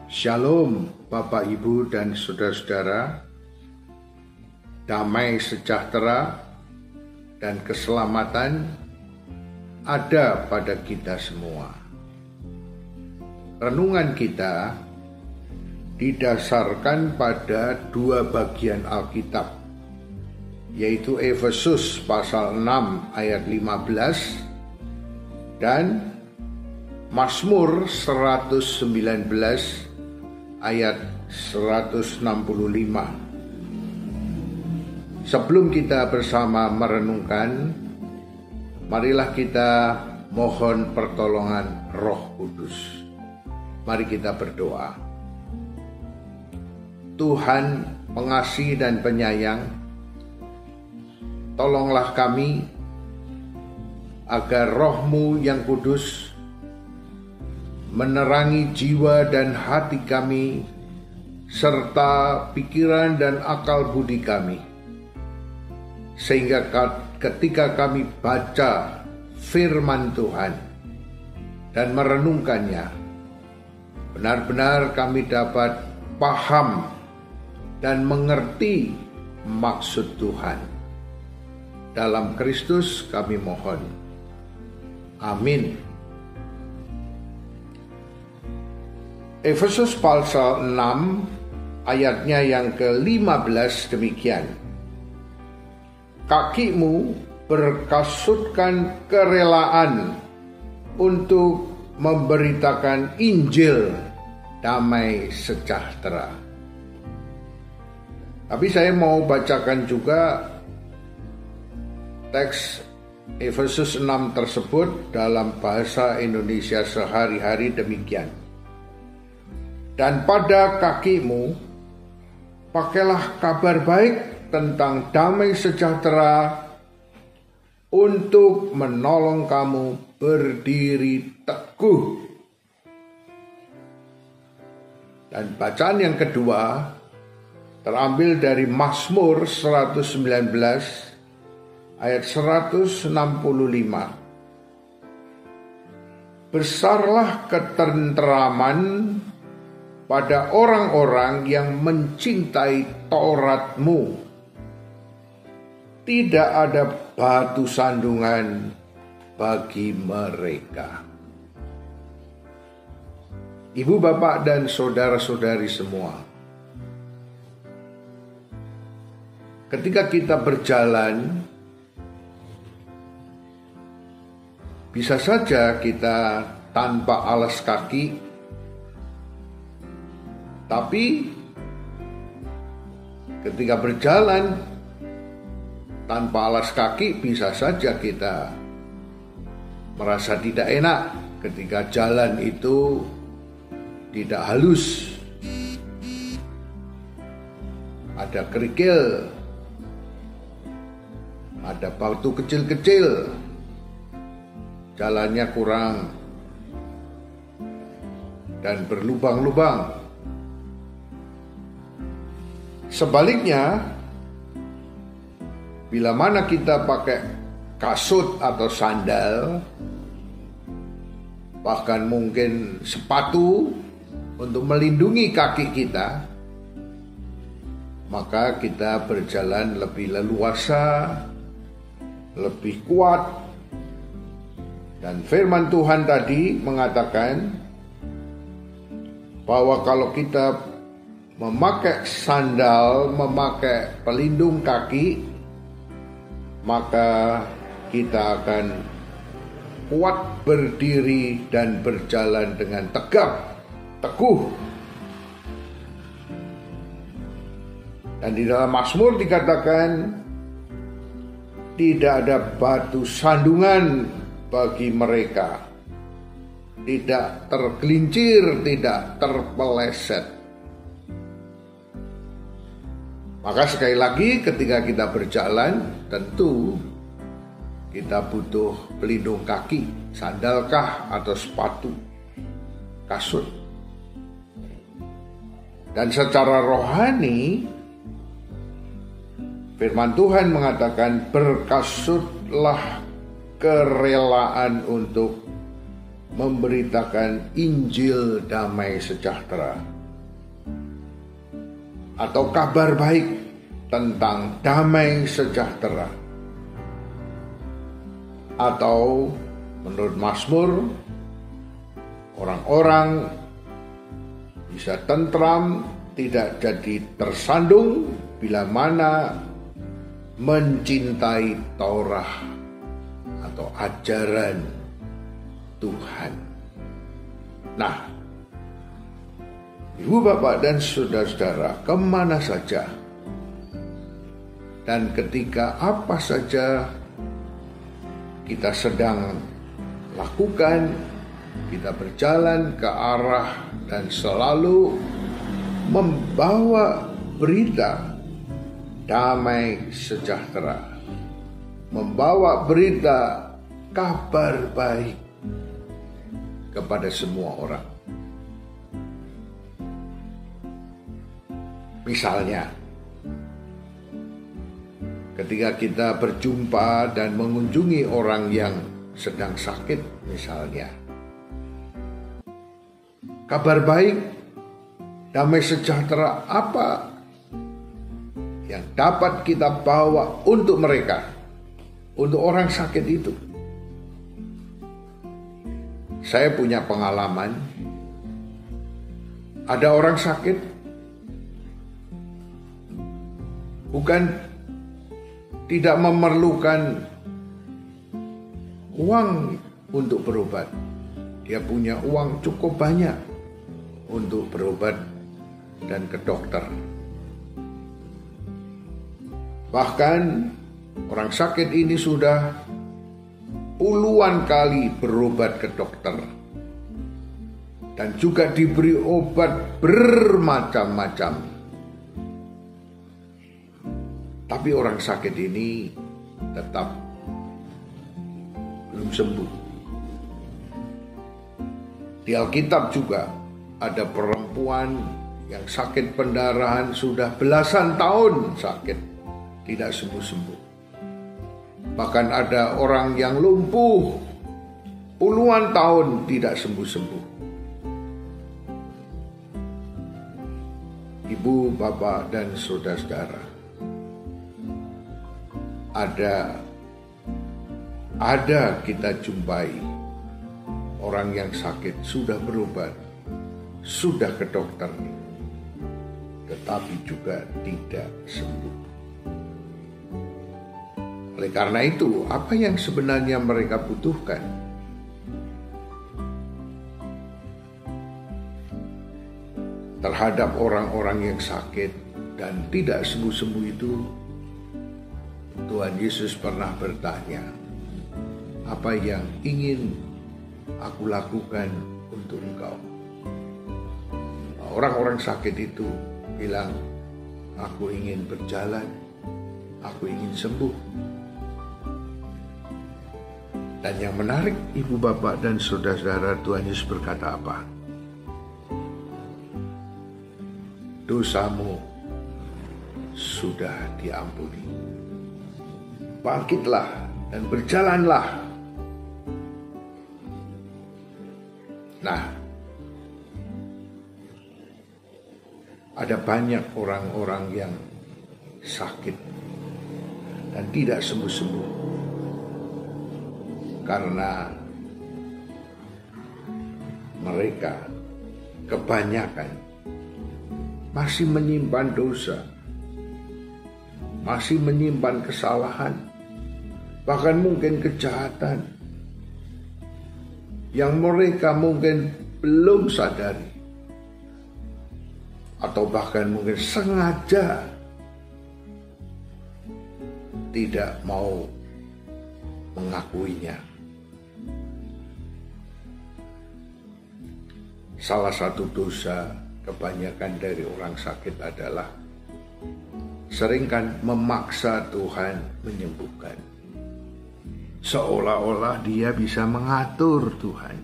Shalom Bapak Ibu dan Saudara-saudara, damai sejahtera dan keselamatan ada pada kita semua. Renungan kita didasarkan pada dua bagian Alkitab, yaitu Efesus pasal 6 ayat 15 dan Mazmur 119 ayat 165. Sebelum kita bersama merenungkan, marilah kita mohon pertolongan Roh Kudus. Mari kita berdoa. Tuhan pengasih dan penyayang, tolonglah kami agar Roh-Mu yang kudus menerangi jiwa dan hati kami, serta pikiran dan akal budi kami, sehingga ketika kami baca firman Tuhan dan merenungkannya, benar-benar kami dapat paham dan mengerti maksud Tuhan. Dalam Kristus kami mohon. Amin. Efesus pasal 6 ayatnya yang ke-15 demikian. Kakimu berkasutkan kerelaan untuk memberitakan Injil damai sejahtera. Tapi saya mau bacakan juga teks Efesus 6 tersebut dalam bahasa Indonesia sehari-hari demikian. Dan pada kakimu, pakailah kabar baik tentang damai sejahtera untuk menolong kamu berdiri teguh. Dan bacaan yang kedua terambil dari Mazmur 119 ayat 165. Besarlah ketenteraman pada orang-orang yang mencintai Taurat-Mu. Tidak ada batu sandungan bagi mereka. Ibu, bapak, dan saudara-saudari semua, ketika kita berjalan, bisa saja kita tanpa alas kaki, tapi ketika berjalan tanpa alas kaki, bisa saja kita merasa tidak enak ketika jalan itu tidak halus, ada kerikil, ada batu kecil-kecil, jalannya kurang dan berlubang-lubang. Sebaliknya, bila mana kita pakai kasut atau sandal, bahkan mungkin sepatu untuk melindungi kaki kita, maka kita berjalan lebih leluasa, lebih kuat. Dan firman Tuhan tadi mengatakan bahwa kalau kita memakai sandal, memakai pelindung kaki, maka kita akan kuat berdiri dan berjalan dengan tegap, teguh. Dan di dalam Mazmur dikatakan, tidak ada batu sandungan bagi mereka, tidak tergelincir, tidak terpeleset. Maka sekali lagi ketika kita berjalan, tentu kita butuh pelindung kaki, sandalkah atau sepatu, kasut. Dan secara rohani, firman Tuhan mengatakan berkasutlah kerelaan untuk memberitakan Injil damai sejahtera. atau kabar baik tentang damai sejahtera. Atau menurut Mazmur, orang-orang bisa tentram, tidak jadi tersandung bila mana mencintai Taurat atau ajaran Tuhan. Nah, Ibu, Bapak, dan saudara-saudara, kemana saja dan ketika apa saja kita sedang lakukan, kita berjalan ke arah dan selalu membawa berita damai sejahtera, membawa berita kabar baik kepada semua orang. Misalnya, ketika kita berjumpa dan mengunjungi orang yang sedang sakit misalnya, kabar baik, damai sejahtera apa yang dapat kita bawa untuk mereka, untuk orang sakit itu? Saya punya pengalaman, ada orang sakit, bukan tidak memerlukan uang untuk berobat. Dia punya uang cukup banyak untuk berobat dan ke dokter. Bahkan orang sakit ini sudah puluhan kali berobat ke dokter dan juga diberi obat bermacam-macam. Tapi orang sakit ini tetap belum sembuh. Di Alkitab juga ada perempuan yang sakit pendarahan sudah belasan tahun sakit, tidak sembuh-sembuh. Bahkan ada orang yang lumpuh puluhan tahun tidak sembuh-sembuh. Ibu, Bapak, dan saudara-saudara, ada kita jumpai orang yang sakit sudah berobat, sudah ke dokter, tetapi juga tidak sembuh. Oleh karena itu, apa yang sebenarnya mereka butuhkan? Terhadap orang-orang yang sakit dan tidak sembuh-sembuh itu, Tuhan Yesus pernah bertanya, apa yang ingin aku lakukan untuk engkau? Orang-orang sakit itu bilang, aku ingin berjalan, aku ingin sembuh. Dan yang menarik, Ibu, Bapak, dan saudara-saudara, Tuhan Yesus berkata apa? Dosamu sudah diampuni. Bangkitlah dan berjalanlah. Nah, ada banyak orang-orang yang sakit dan tidak sembuh-sembuh karena mereka kebanyakan masih menyimpan dosa, masih menyimpan kesalahan, bahkan mungkin kejahatan yang mereka mungkin belum sadari, atau bahkan mungkin sengaja tidak mau mengakuinya. Salah satu dosa kebanyakan dari orang sakit adalah seringkan memaksa Tuhan menyembuhkan. Seolah-olah dia bisa mengatur Tuhan.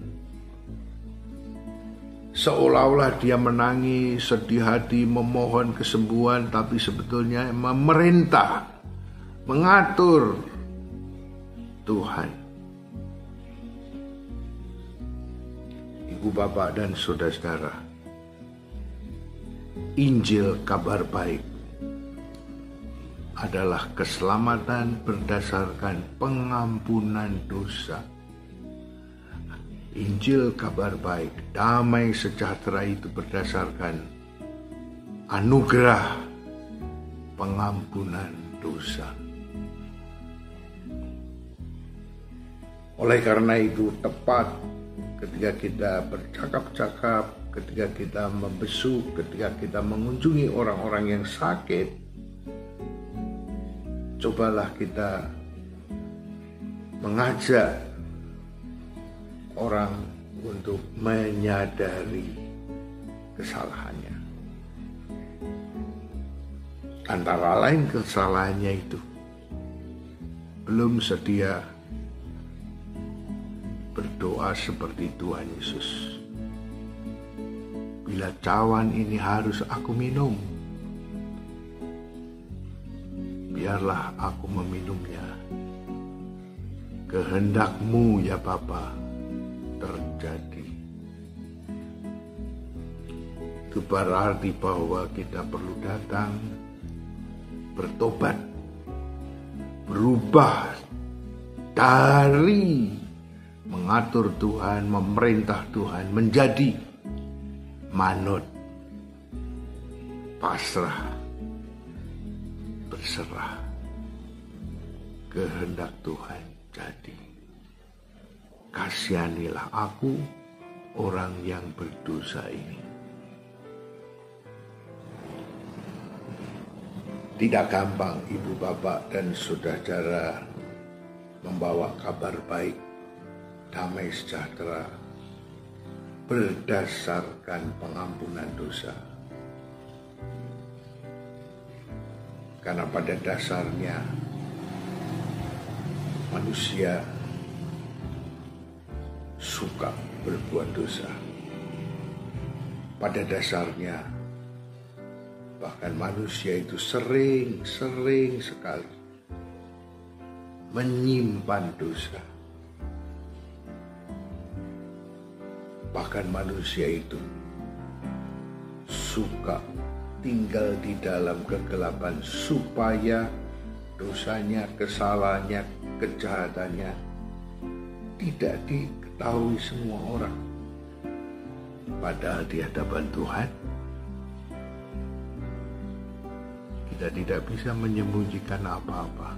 Seolah-olah dia menangis, sedih hati, memohon kesembuhan, tapi sebetulnya memerintah, mengatur Tuhan. Ibu, Bapak, dan saudara-saudara, Injil kabar baik adalah keselamatan berdasarkan pengampunan dosa. Injil kabar baik, damai sejahtera itu berdasarkan anugerah pengampunan dosa. Oleh karena itu tepat ketika kita bercakap-cakap, ketika kita membesuk, ketika kita mengunjungi orang-orang yang sakit, cobalah kita mengajak orang untuk menyadari kesalahannya. Antara lain kesalahannya itu belum sedia berdoa seperti Tuhan Yesus. Bila cawan ini harus aku minum, biarlah aku meminumnya. Kehendak-Mu ya Bapa terjadi. Itu berarti bahwa kita perlu datang bertobat, berubah dari mengatur Tuhan, memerintah Tuhan, menjadi manut, pasrah, berserah. Kehendak Tuhan jadi. Kasihanilah aku, orang yang berdosa ini. Tidak gampang ibu bapak dan saudara membawa kabar baik, damai sejahtera berdasarkan pengampunan dosa. Karena pada dasarnya manusia suka berbuat dosa. Pada dasarnya bahkan manusia itu sering sekali menyimpan dosa. Bahkan manusia itu suka tinggal di dalam kegelapan supaya dosanya, kesalahannya, kejahatannya tidak diketahui semua orang. Padahal di hadapan Tuhan kita tidak bisa menyembunyikan apa-apa.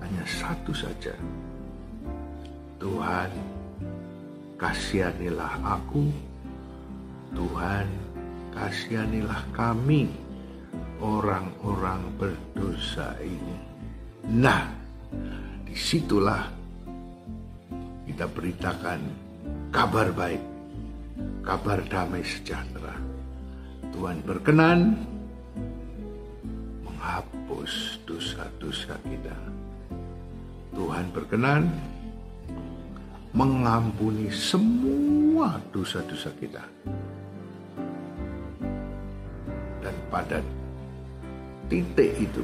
Hanya satu saja. Tuhan, kasihanilah aku. Tuhan, kasihanilah kami, orang-orang berdosa ini. Nah, disitulah kita beritakan kabar baik, kabar damai sejahtera. Tuhan berkenan menghapus dosa-dosa kita. Tuhan berkenan mengampuni semua dosa-dosa kita. Dan pada titik itu,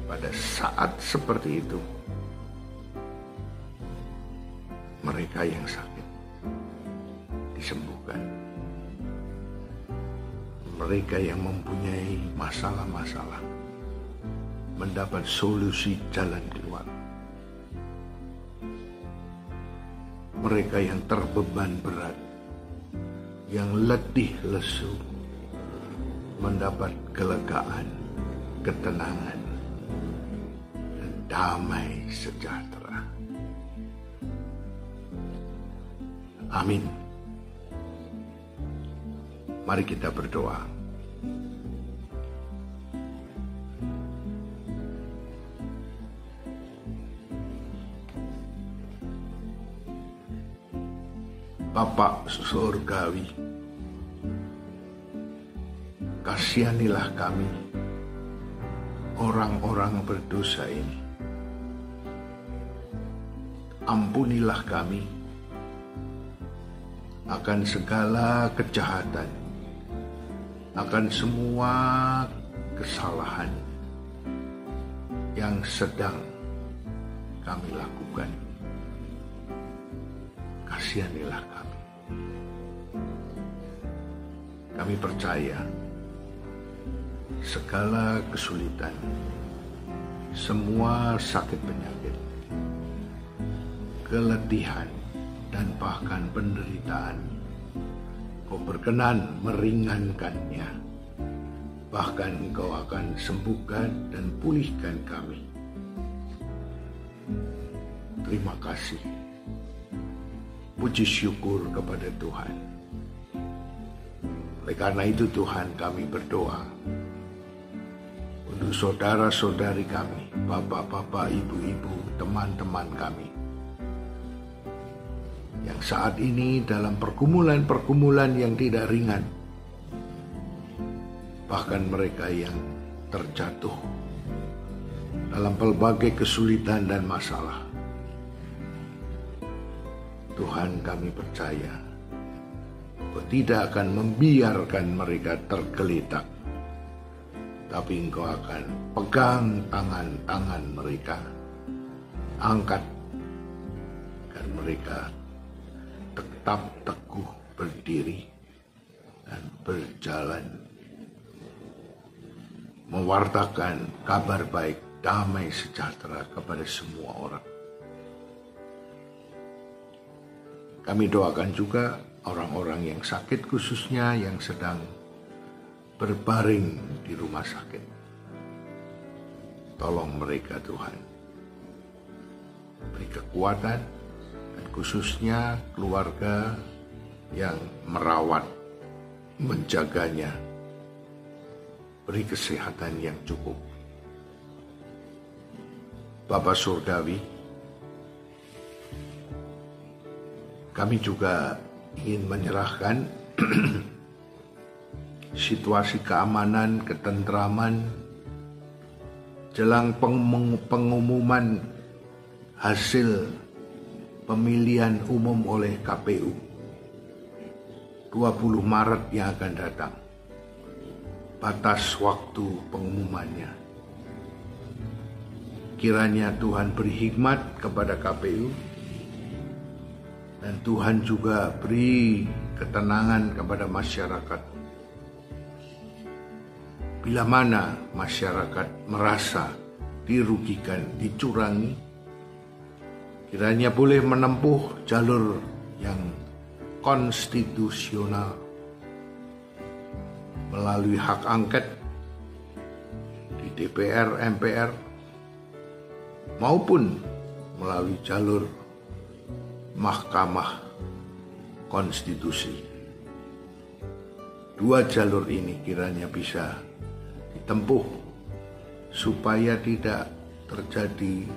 pada saat seperti itu, mereka yang sakit disembuhkan. Mereka yang mempunyai masalah-masalah mendapat solusi jalan keluar. Mereka yang terbeban berat, yang letih lesu, mendapat kelegaan, ketenangan, dan damai sejahtera. Amin. Mari kita berdoa. Bapa surgawi, kasihanilah kami, orang-orang berdosa ini. Ampunilah kami akan segala kejahatan, akan semua kesalahan yang sedang kami lakukan. Kasihanilah kami. Kami percaya segala kesulitan, semua sakit penyakit, keletihan, dan bahkan penderitaan, Kau berkenan meringankannya. Bahkan Engkau akan sembuhkan dan pulihkan kami. Terima kasih. Puji syukur kepada Tuhan. Oleh karena itu Tuhan, kami berdoa untuk saudara-saudari kami, bapak-bapak, ibu-ibu, teman-teman kami yang saat ini dalam pergumulan-pergumulan yang tidak ringan, bahkan mereka yang terjatuh dalam berbagai kesulitan dan masalah. Tuhan, kami percaya Engkau tidak akan membiarkan mereka tergeletak, tapi Engkau akan pegang tangan-tangan mereka, angkat, agar mereka tetap teguh berdiri dan berjalan, mewartakan kabar baik, damai sejahtera kepada semua orang. Kami doakan juga orang-orang yang sakit, khususnya yang sedang berbaring di rumah sakit. Tolong mereka Tuhan, beri kekuatan, dan khususnya keluarga yang merawat, menjaganya, beri kesehatan yang cukup. Bapa Surgawi, kami juga ingin menyerahkan situasi keamanan, ketentraman jelang pengumuman hasil pemilihan umum oleh KPU 20 Maret yang akan datang. Batas waktu pengumumannya. Kiranya Tuhan beri hikmat kepada KPU, dan Tuhan juga beri ketenangan kepada masyarakat. Bila mana masyarakat merasa dirugikan, dicurangi, kiranya boleh menempuh jalur yang konstitusional melalui hak angket di DPR, MPR, maupun melalui jalur Mahkamah Konstitusi. Dua jalur ini kiranya bisa ditempuh supaya tidak terjadi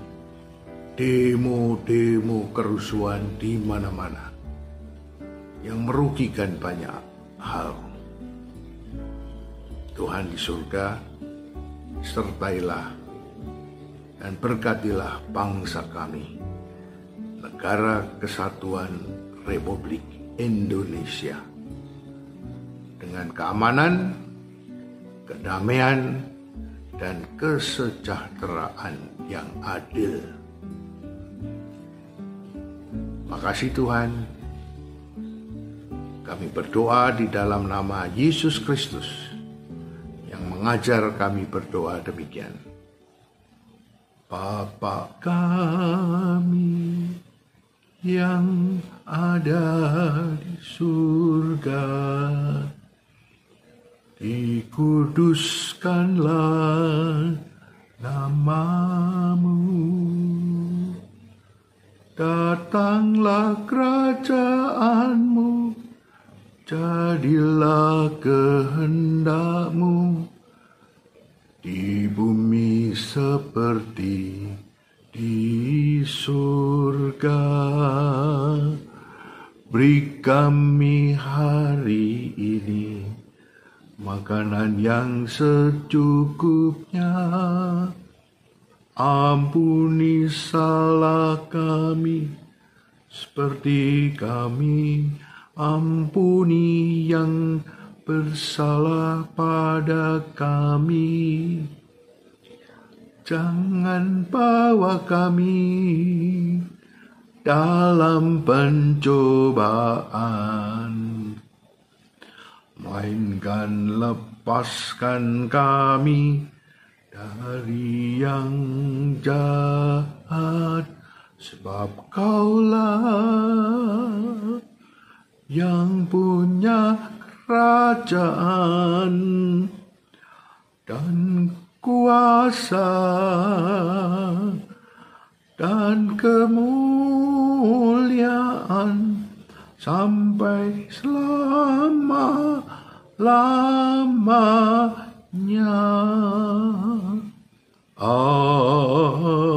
demo-demo kerusuhan di mana-mana yang merugikan banyak hal. Tuhan di surga, sertailah dan berkatilah bangsa kami, Negara Kesatuan Republik Indonesia, dengan keamanan, kedamaian, dan kesejahteraan yang adil. Makasih Tuhan, kami berdoa di dalam nama Yesus Kristus yang mengajar kami berdoa demikian. Bapa kami yang ada di surga, dikuduskanlah nama-Mu, datanglah kerajaan-Mu, jadilah kehendak-Mu di bumi seperti di surga. Beri kami hari ini makanan yang secukupnya. Ampuni salah kami seperti kami ampuni yang bersalah pada kami. Jangan bawa kami dalam pencobaan, melainkan dan lepaskan kami dari yang jahat, sebab Kaulah yang punya kerajaan dan kuasa dan kemuliaan sampai selama-lamanya. Amin.